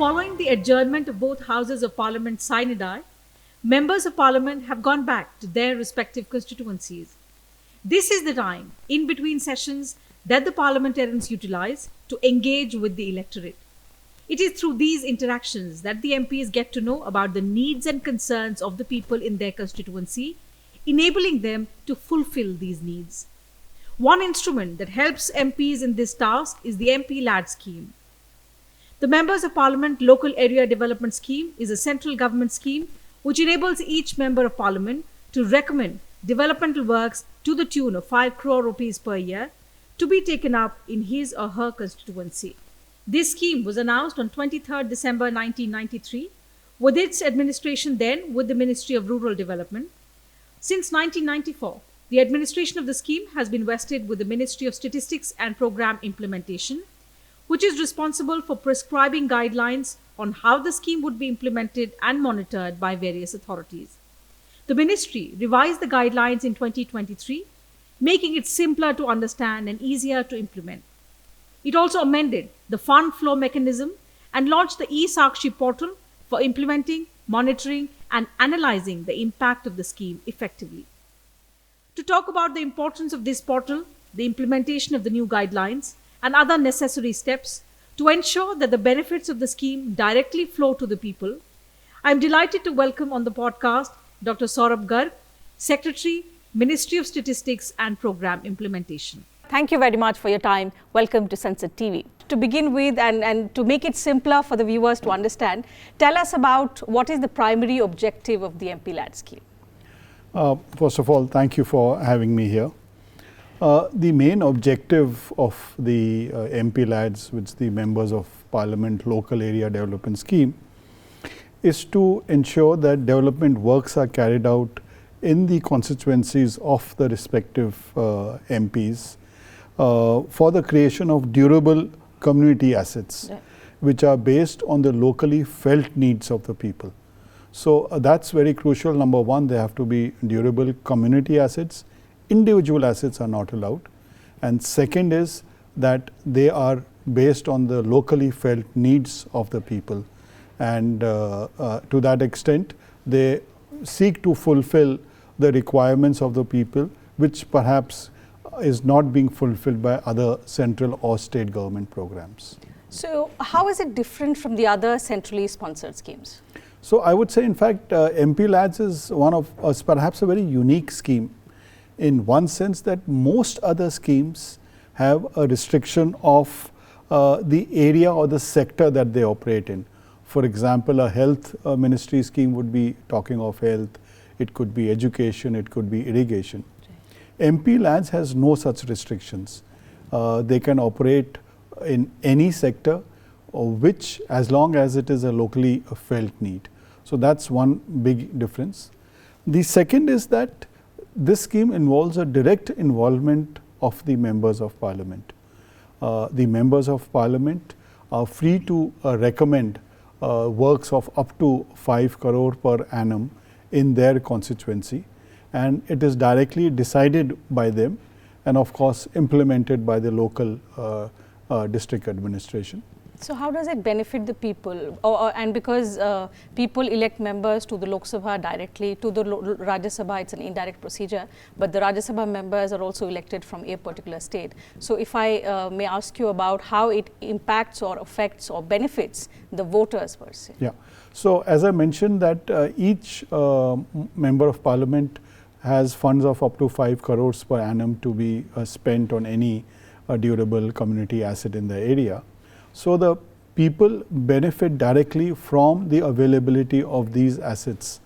following the adjournment of both houses of Parliament sine die, members of Parliament have gone back to their respective constituencies. This is the time, in between sessions, that the parliamentarians utilize to engage with the electorate. It is through these interactions that the MPs get to know about the needs and concerns of the people in their constituency, enabling them to fulfill these needs. One instrument that helps MPs in this task is the MPLADS scheme. The Members of Parliament Local Area Development Scheme is a central government scheme which enables each Member of Parliament to recommend developmental works to the tune of 5 crore rupees per year to be taken up in his or her constituency. This scheme was announced on 23rd December 1993 with its administration then with the Ministry of Rural Development. Since 1994, the administration of the scheme has been vested with the Ministry of Statistics and Program Implementation, which is responsible for prescribing guidelines on how the scheme would be implemented and monitored by various authorities. The ministry revised the guidelines in 2023, making it simpler to understand and easier to implement. It also amended the fund flow mechanism and launched the e-Sakshi portal for implementing, monitoring, and analyzing the impact of the scheme effectively. To talk about the importance of this portal, the implementation of the new guidelines, and other necessary steps to ensure that the benefits of the scheme directly flow to the people, I am delighted to welcome on the podcast Dr. Saurabh Garg, Secretary, Ministry of Statistics and Program Implementation. Thank you very much for your time. Welcome to Sansad TV. To begin with and to make it simpler for the viewers to understand, tell us about what is the primary objective of the MPLADS scheme. First of all, thank you for having me here. The main objective of the MPLADS, which the Members of Parliament Local Area Development Scheme, is to ensure that development works are carried out in the constituencies of the respective MPs for the creation of durable community assets, which are based on the locally felt needs of the people. So that's very crucial. Number one, they have to be durable community assets. Individual assets are not allowed. And second is that they are based on the locally felt needs of the people. And to that extent, they seek to fulfill the requirements of the people, which perhaps is not being fulfilled by other central or state government programs. So how is it different from the other centrally sponsored schemes? So I would say, in fact, MPLADS is one of perhaps a very unique scheme in one sense that most other schemes have a restriction of the area or the sector that they operate in. For example, a health ministry scheme would be talking of health, it could be education, it could be irrigation. MPLADS has no such restrictions. They can operate in any sector, which as long as it is a locally felt need. So that's one big difference. The second is that this scheme involves a direct involvement of the Members of Parliament. The Members of Parliament are free to recommend works of up to 5 crore per annum in their constituency, and it is directly decided by them and of course implemented by the local district administration. So how does it benefit the people? And because people elect members to the Lok Sabha directly, to the Rajya Sabha, it's an indirect procedure, but the Rajya Sabha members are also elected from a particular state. So if I may ask you about how it impacts or affects or benefits the voters per se. Yeah. So as I mentioned that each Member of Parliament has funds of up to 5 crores per annum to be spent on any durable community asset in the area. So the people benefit directly from the availability of these assets,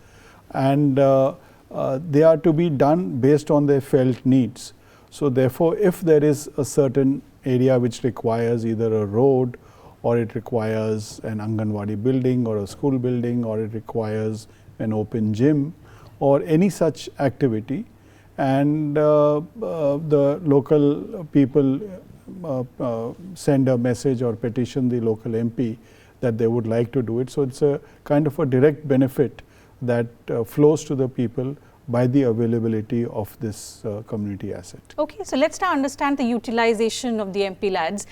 and they are to be done based on their felt needs. So therefore, if there is a certain area which requires either a road, or it requires an Anganwadi building or a school building, or it requires an open gym or any such activity, and the local people send a message or petition the local MP that they would like to do it. So it's a kind of a direct benefit that flows to the people by the availability of this community asset. Okay, so let's now understand the utilization of the MPLADS.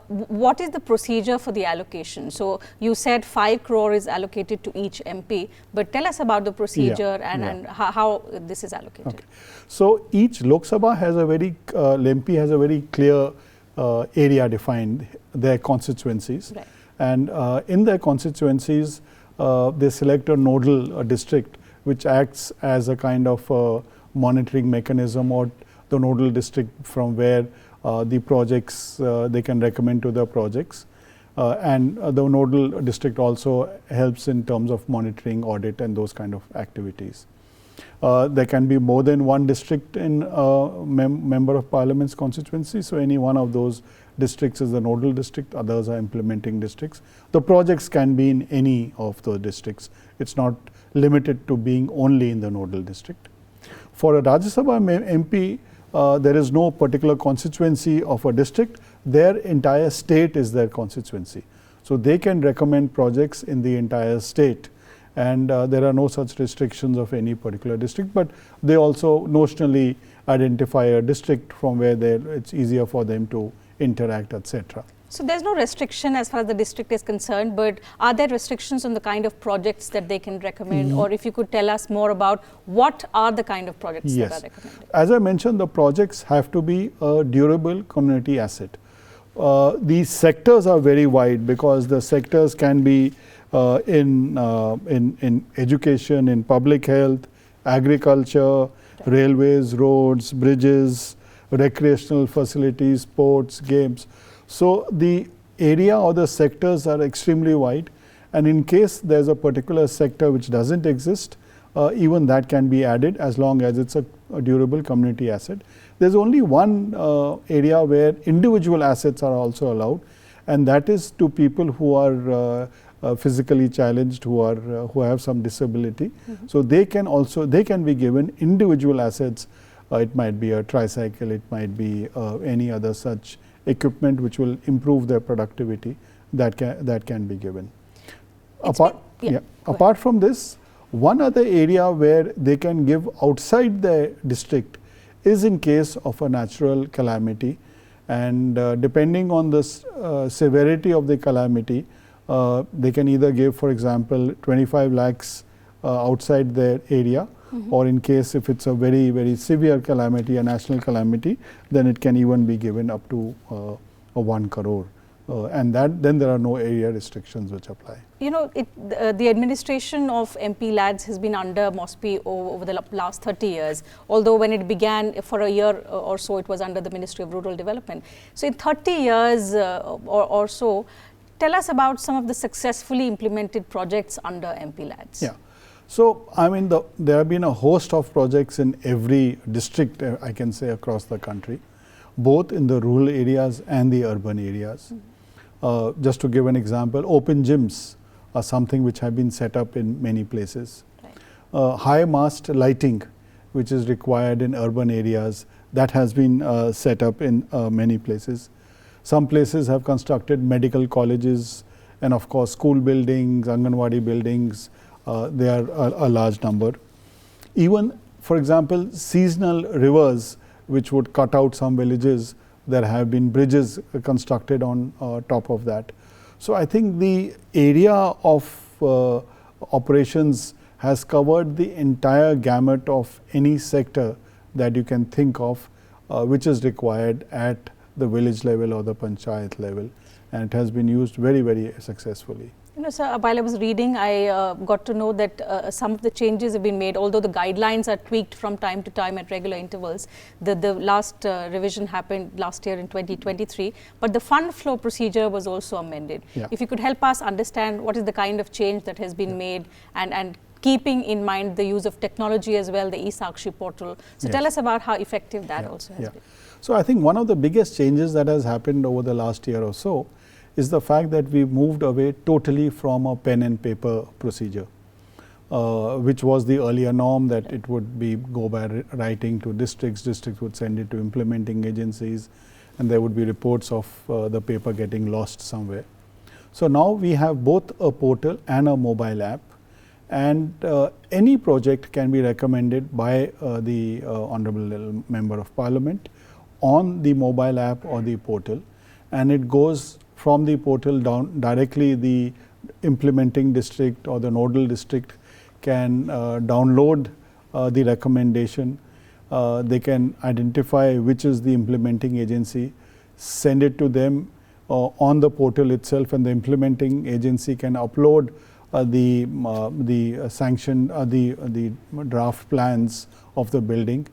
What is the procedure for the allocation? So you said 5 crore is allocated to each MP, but tell us about the procedure and how this is allocated. Okay. So each Lok Sabha has a very, MP has a very clear area defined, their constituencies. Right. And in their constituencies, they select a nodal district which acts as a kind of monitoring mechanism, or the nodal district from where the projects, they can recommend to the projects. And the nodal district also helps in terms of monitoring, audit and those kind of activities. There can be more than one district in member of parliament's constituency. So any one of those districts is the nodal district, others are implementing districts. The projects can be in any of the districts. It's not limited to being only in the nodal district. For a Rajya Sabha MP, there is no particular constituency of a district. Their entire state is their constituency. So they can recommend projects in the entire state. And there are no such restrictions of any particular district, but they also notionally identify a district from where it's easier for them to interact, etc. So there's no restriction as far as the district is concerned, but are there restrictions on the kind of projects that they can recommend? Or if you could tell us more about what are the kind of projects that are recommended? As I mentioned, the projects have to be a durable community asset. These sectors are very wide, because the sectors can be in education, in public health, agriculture, railways, roads, bridges, recreational facilities, sports, games. So the area or the sectors are extremely wide, and in case there's a particular sector which doesn't exist, even that can be added as long as it's a durable community asset. There's only one area where individual assets are also allowed, and that is to people who are physically challenged, who have some disability. So they can be given individual assets. It might be a tricycle, it might be any other such equipment which will improve their productivity, that can be given. Apart from this, one other area where they can give outside their district is in case of a natural calamity, and depending on the severity of the calamity, they can either give, for example, 25 lakhs outside their area, or in case if it's a very, very severe calamity, a national calamity, then it can even be given up to 1 crore. And then there are no area restrictions which apply. You know, the administration of MPLADS has been under MOSPI over the last 30 years, although when it began for a year or so, it was under the Ministry of Rural Development. So in 30 years or so, tell us about some of the successfully implemented projects under MPLADS. Yeah. So, I mean, there have been a host of projects in every district, I can say, across the country, both in the rural areas and the urban areas. Just to give an example, open gyms are something which have been set up in many places. Right. High mast lighting, which is required in urban areas, that has been set up in many places. Some places have constructed medical colleges, and of course school buildings, Anganwadi buildings, they are a large number. Even, for example, seasonal rivers which would cut out some villages, there have been bridges constructed on top of that. So I think the area of operations has covered the entire gamut of any sector that you can think of, which is required at the village level or the panchayat level, and it has been used very, very successfully. You know, sir, while I was reading, I got to know that some of the changes have been made, although the guidelines are tweaked from time to time at regular intervals. The last revision happened last year in 2023, but the fund flow procedure was also amended. Yeah. If you could help us understand what is the kind of change that has been made, and keeping in mind the use of technology as well, the eSakshi portal. So tell us about how effective that also has been. So I think one of the biggest changes that has happened over the last year or so is the fact that we moved away totally from a pen and paper procedure, which was the earlier norm, that it would go by writing to districts, districts would send it to implementing agencies, and there would be reports of the paper getting lost somewhere. So now we have both a portal and a mobile app, and any project can be recommended by the Honorable Member of Parliament on the mobile app or the portal, and it goes from the portal down directly. The implementing district or the nodal district can download the recommendation. They can identify which is the implementing agency, send it to them on the portal itself, and the implementing agency can upload the sanction, the draft plans of the building,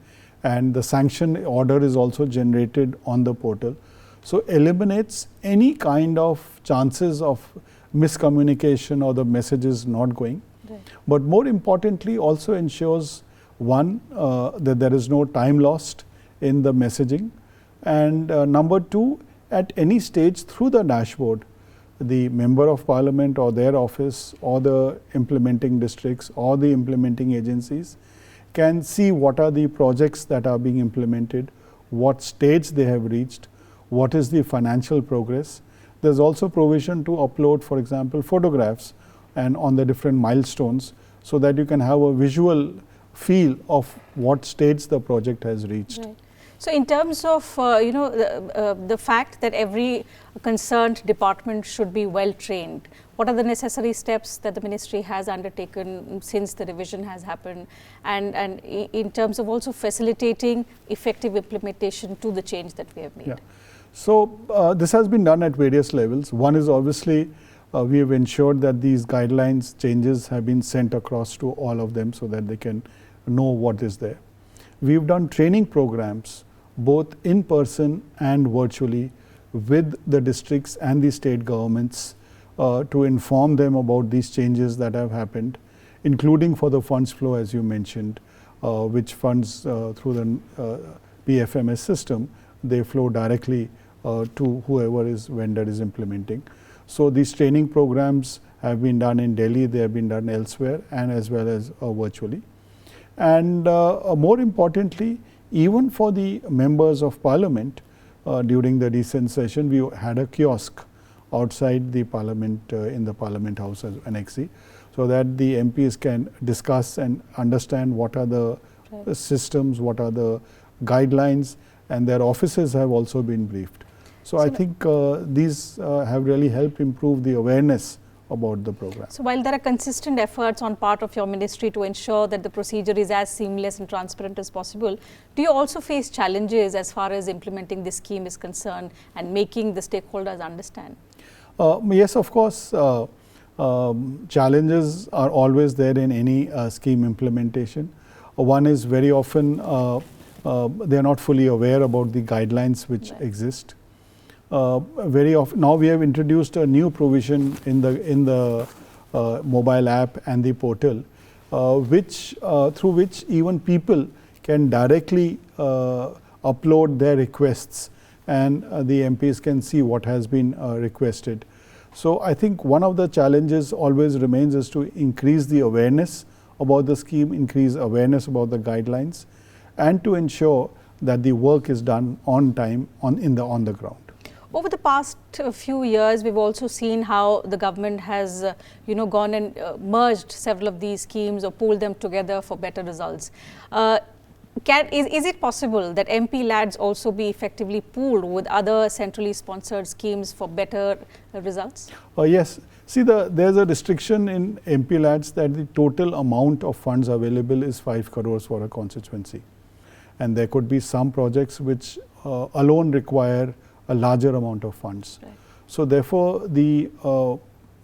and the sanction order is also generated on the portal. So eliminates any kind of chances of miscommunication or the messages not going. Right. But more importantly, also ensures one, that there is no time lost in the messaging, and number two, at any stage through the dashboard, the Member of Parliament or their office or the implementing districts or the implementing agencies can see what are the projects that are being implemented, what stage they have reached, what is the financial progress. There is also provision to upload, for example, photographs and on the different milestones, so that you can have a visual feel of what stage the project has reached. Right. So, in terms of the fact that every concerned department should be well trained, what are the necessary steps that the ministry has undertaken since the revision has happened, and in terms of also facilitating effective implementation to the change that we have made? Yeah. So, this has been done at various levels. One is obviously we have ensured that these guidelines changes have been sent across to all of them so that they can know what is there. We have done training programs both in person and virtually with the districts and the state governments to inform them about these changes that have happened, including for the funds flow, as you mentioned, which funds through the PFMS system, they flow directly to whoever is vendor is implementing. So these training programs have been done in Delhi, they have been done elsewhere, and as well as virtually. And more importantly, even for the members of Parliament, during the recent session, we had a kiosk outside the Parliament in the Parliament House as Annexi, so that the MPs can discuss and understand what are the systems, what are the guidelines, and their offices have also been briefed. So I think these have really helped improve the awareness about the program. So while there are consistent efforts on part of your ministry to ensure that the procedure is as seamless and transparent as possible, do you also face challenges as far as implementing this scheme is concerned and making the stakeholders understand? Yes, of course. Challenges are always there in any scheme implementation. One is very often they are not fully aware about the guidelines which exist. Very often now we have introduced a new provision in the mobile app and the portal, which through which even people can directly upload their requests, and the MPs can see what has been requested. So I think one of the challenges always remains is to increase the awareness about the scheme, increase awareness about the guidelines, and to ensure that the work is done on time on the ground. Over the past few years, we've also seen how the government has, gone and merged several of these schemes or pooled them together for better results. Is it possible that MPLADS also be effectively pooled with other centrally sponsored schemes for better results? Yes. See, there's a restriction in MPLADS that the total amount of funds available is 5 crores for a constituency. And there could be some projects which alone require a larger amount of funds. Right. So therefore, the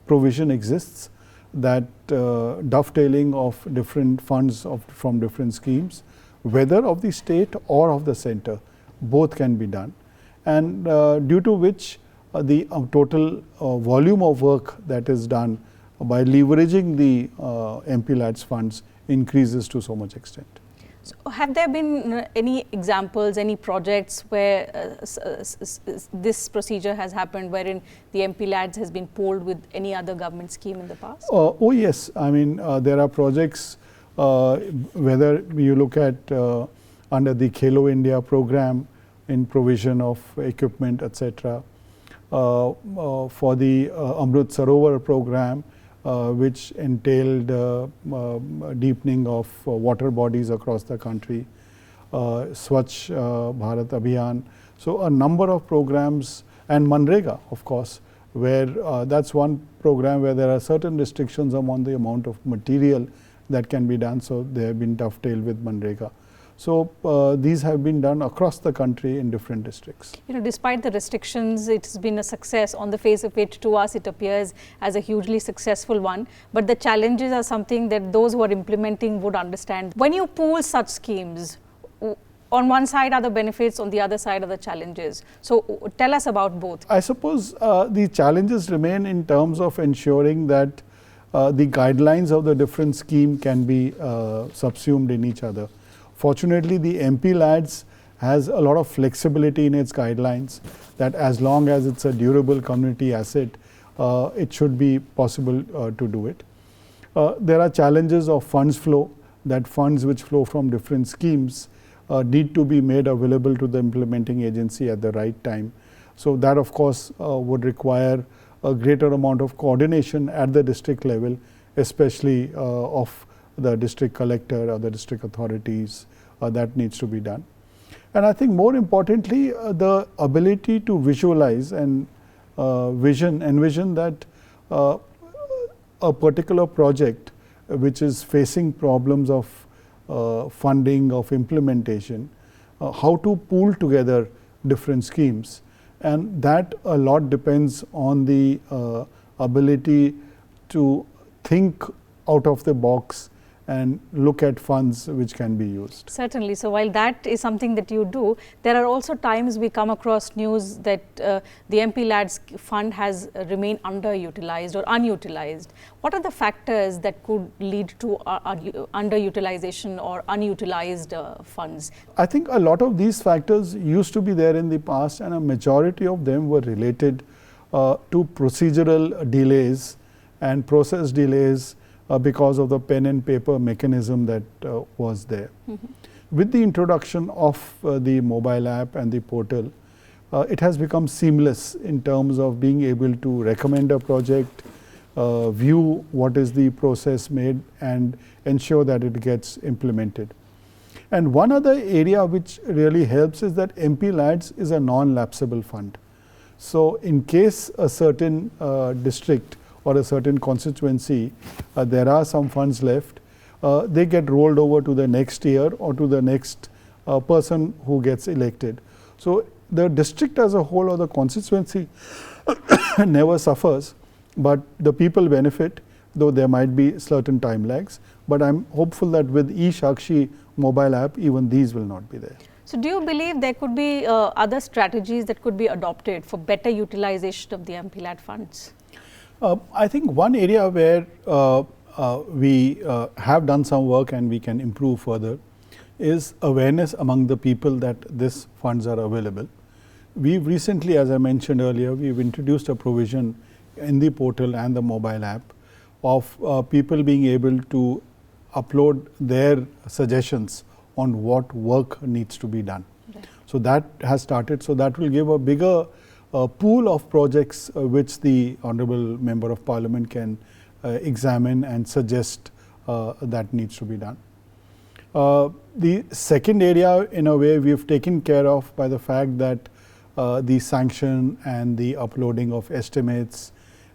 provision exists that dovetailing of different funds from different schemes, whether of the state or of the center, both can be done. And due to which the total volume of work that is done by leveraging the MPLADS funds increases to so much extent. So have there been any examples, any projects where this procedure has happened, wherein the MPLADS has been pooled with any other government scheme in the past? Oh yes, I mean there are projects, whether you look at under the Khelo India program in provision of equipment, etc. For the Amrit Sarovar program, which entailed deepening of water bodies across the country, Swachh Bharat Abhiyan. So, a number of programs, and Manrega of course, where that is one program where there are certain restrictions on the amount of material that can be done. So, they have been dovetailed with Manrega. So, these have been done across the country in different districts. Despite the restrictions, it has been a success. On the face of it, to us, it appears as a hugely successful one. But the challenges are something that those who are implementing would understand. When you pool such schemes, on one side are the benefits, on the other side are the challenges. So, tell us about both. I suppose the challenges remain in terms of ensuring that the guidelines of the different scheme can be subsumed in each other. Fortunately, the MPLADS has a lot of flexibility in its guidelines, that as long as it is a durable community asset, it should be possible to do it. There are challenges of funds flow, that funds which flow from different schemes need to be made available to the implementing agency at the right time. So, that of course would require a greater amount of coordination at the district level, especially of the district collector or the district authorities. That needs to be done. And I think more importantly, the ability to visualize and envision that a particular project which is facing problems of funding, of implementation, how to pool together different schemes, and that a lot depends on the ability to think out of the box and look at funds which can be used. Certainly. So, while that is something that you do, there are also times we come across news that the MPLADS fund has remained underutilized or unutilized. What are the factors that could lead to underutilization or unutilized funds? I think a lot of these factors used to be there in the past, and a majority of them were related to procedural delays and process delays because of the pen and paper mechanism that was there. With the introduction of the mobile app and the portal, it has become seamless in terms of being able to recommend a project, view what is the process made, and ensure that it gets implemented. And one other area which really helps is that MPLADS is a non-lapsable fund. So, in case a certain district or a certain constituency, there are some funds left, they get rolled over to the next year or to the next person who gets elected. So, the district as a whole or the constituency never suffers, but the people benefit, though there might be certain time lags. But I am hopeful that with eShakshi mobile app, even these will not be there. So, do you believe there could be other strategies that could be adopted for better utilization of the MPLAD funds? I think one area where we have done some work and we can improve further is awareness among the people that these funds are available. We've recently, as I mentioned earlier, we've introduced a provision in the portal and the mobile app of people being able to upload their suggestions on what work needs to be done. Right. So, that has started. So, that will give a bigger pool of projects which the Honorable Member of Parliament can examine and suggest that needs to be done. The second area, in a way, we have taken care of by the fact that the sanction and the uploading of estimates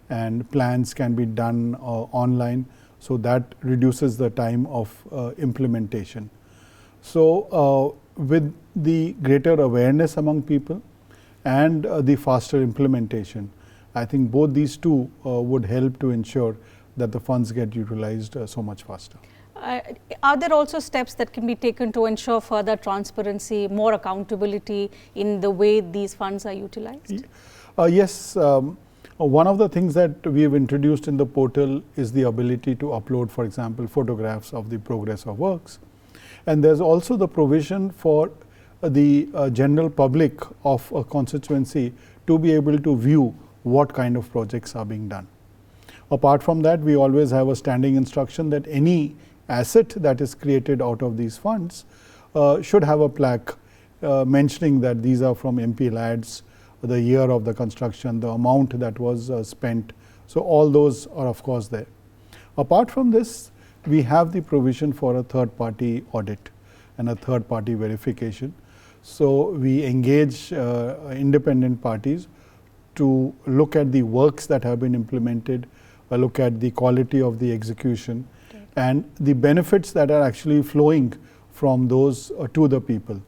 and plans can be done online. So, that reduces the time of implementation. So, with the greater awareness among people and the faster implementation, I think both these two would help to ensure that the funds get utilized so much faster. Are there also steps that can be taken to ensure further transparency, more accountability in the way these funds are utilized? Yes. One of the things that we have introduced in the portal is the ability to upload, for example, photographs of the progress of works. And there is also the provision for the general public of a constituency to be able to view what kind of projects are being done. Apart from that, we always have a standing instruction that any asset that is created out of these funds should have a plaque mentioning that these are from MPLADS, the year of the construction, the amount that was spent. So, all those are of course there. Apart from this, we have the provision for a third party audit and a third party verification. So, we engage independent parties to look at the works that have been implemented, look at the quality of the execution and the benefits that are actually flowing from those to the people.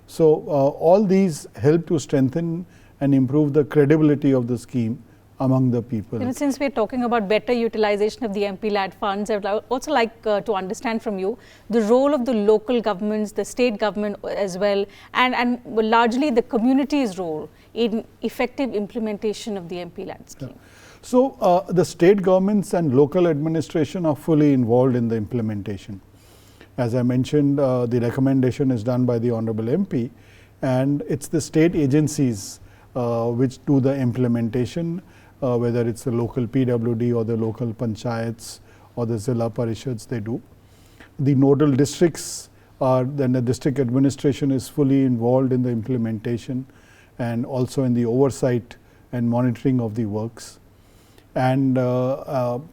So, all these help to strengthen and improve the credibility of the scheme among the people. Since we're talking about better utilization of the MPLAD funds, I would also like to understand from you the role of the local governments, the state government as well, and largely the community's role in effective implementation of the MPLAD scheme. Yeah. So, the state governments and local administration are fully involved in the implementation. As I mentioned, the recommendation is done by the Honorable MP, and it's the state agencies which do the implementation, whether it's the local PWD or the local panchayats or the Zilla Parishads, they do. The nodal districts are, then the district administration is fully involved in the implementation and also in the oversight and monitoring of the works. And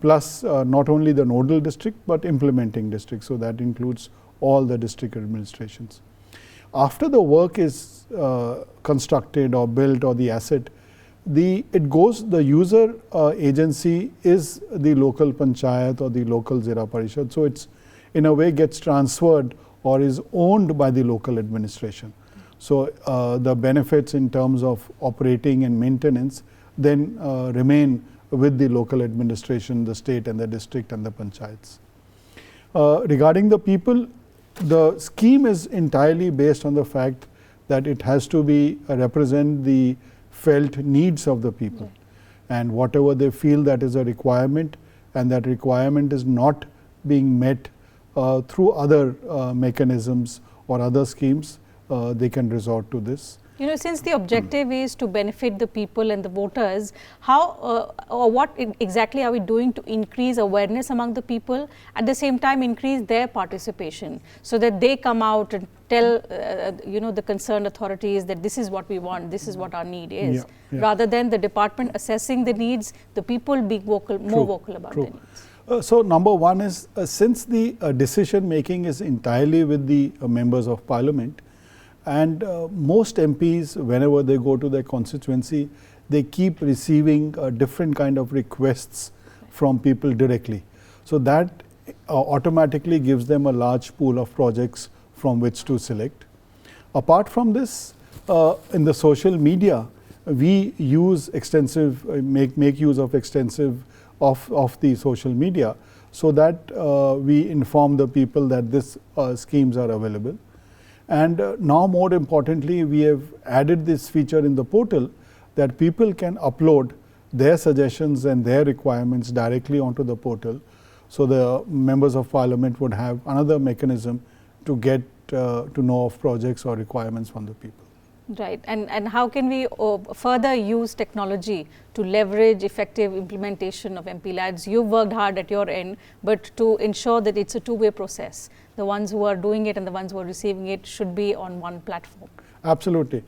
plus not only the nodal district, but implementing district. So, that includes all the district administrations. After the work is constructed or built or the asset, the user agency is the local panchayat or the local Zira Parishad. So, it's in a way gets transferred or is owned by the local administration. So, the benefits in terms of operating and maintenance then remain with the local administration, the state and the district and the panchayats. Regarding the people, the scheme is entirely based on the fact that it has to be represent the felt needs of the people, and whatever they feel that is a requirement and that requirement is not being met through other mechanisms or other schemes, they can resort to this. Since the objective is to benefit the people and the voters, how or what exactly are we doing to increase awareness among the people, at the same time increase their participation, so that they come out and tell the concerned authorities that this is what we want, this is what our need is, rather than the department assessing the needs, the people being vocal, more vocal about their needs? So, number one is since the decision making is entirely with the members of parliament, and most MPs, whenever they go to their constituency, they keep receiving different kind of requests from people directly. So, that automatically gives them a large pool of projects from which to select. Apart from this, in the social media, we use extensive, make use of extensive of the social media, so that we inform the people that this schemes are available. And now more importantly, we have added this feature in the portal that people can upload their suggestions and their requirements directly onto the portal. So, the members of parliament would have another mechanism to get to know of projects or requirements from the people. Right. And how can we further use technology to leverage effective implementation of MPLADS? You've worked hard at your end, but to ensure that it's a two-way process. The ones who are doing it and the ones who are receiving it should be on one platform. Absolutely.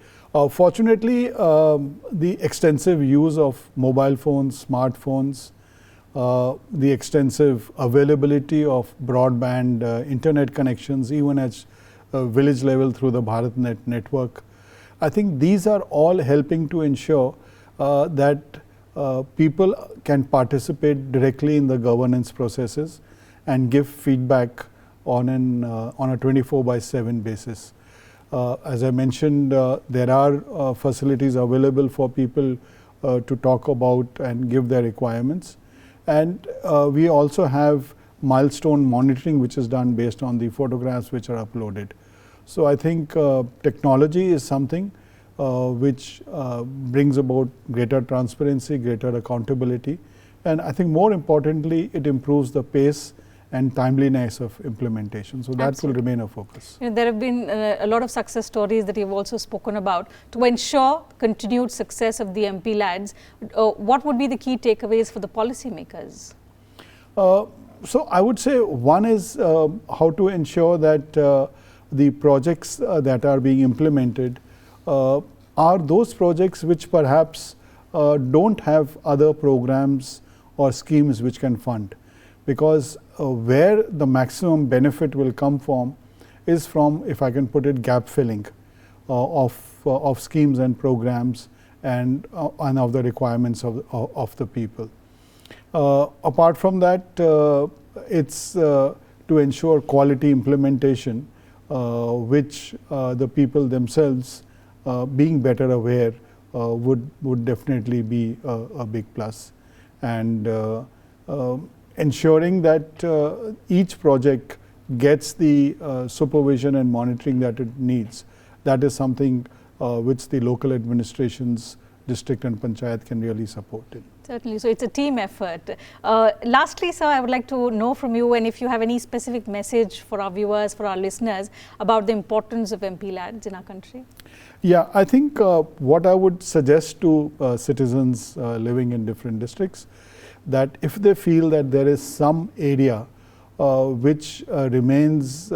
Fortunately, the extensive use of mobile phones, smartphones, the extensive availability of broadband internet connections, even at village level through the BharatNet network, I think these are all helping to ensure that people can participate directly in the governance processes and give feedback on a 24/7 basis. As I mentioned, there are facilities available for people to talk about and give their requirements, and we also have milestone monitoring which is done based on the photographs which are uploaded. So, I think technology is something which brings about greater transparency, greater accountability, and I think more importantly it improves the pace and timeliness of implementation. So, that will remain a focus. There have been a lot of success stories that you have also spoken about. To ensure continued success of the MPLADS, what would be the key takeaways for the policymakers? So, I would say one is how to ensure that the projects that are being implemented are those projects which perhaps don't have other programs or schemes which can fund. because where the maximum benefit will come from is from, if I can put it, gap filling of schemes and programs and of the requirements of the people. Apart from that, it's to ensure quality implementation, which the people themselves, being better aware, would definitely be a big plus. And ensuring that each project gets the supervision and monitoring that it needs, that is something which the local administrations, district and panchayat can really support it. Certainly. So, it's a team effort. Lastly, sir, I would like to know from you, and if you have any specific message for our viewers, for our listeners, about the importance of MPLADS in our country. Yeah, I think what I would suggest to citizens living in different districts, that if they feel that there is some area which remains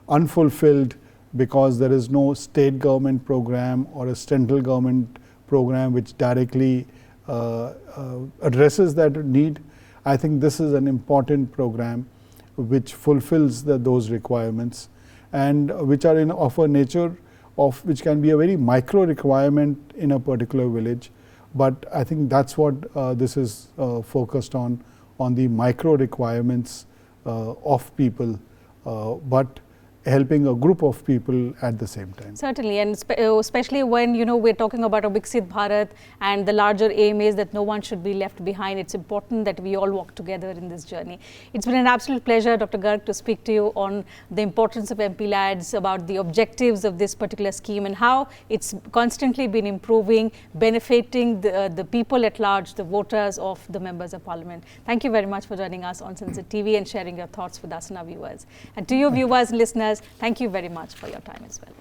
unfulfilled because there is no state government program or a central government program which directly addresses that need, I think this is an important program which fulfills those requirements, and which are of a nature of which can be a very micro requirement in a particular village. But I think that's what this is focused on the micro requirements of people, but helping a group of people at the same time. Certainly, and especially when we're talking about a Viksit Bharat, and the larger aim is that no one should be left behind. It's important that we all walk together in this journey. It's been an absolute pleasure, Dr. Garg, to speak to you on the importance of MPLADS, about the objectives of this particular scheme and how it's constantly been improving, benefiting the people at large, the voters of the members of parliament. Thank you very much for joining us on Sansad TV and sharing your thoughts with us and our viewers. And to you viewers and listeners, thank you very much for your time as well.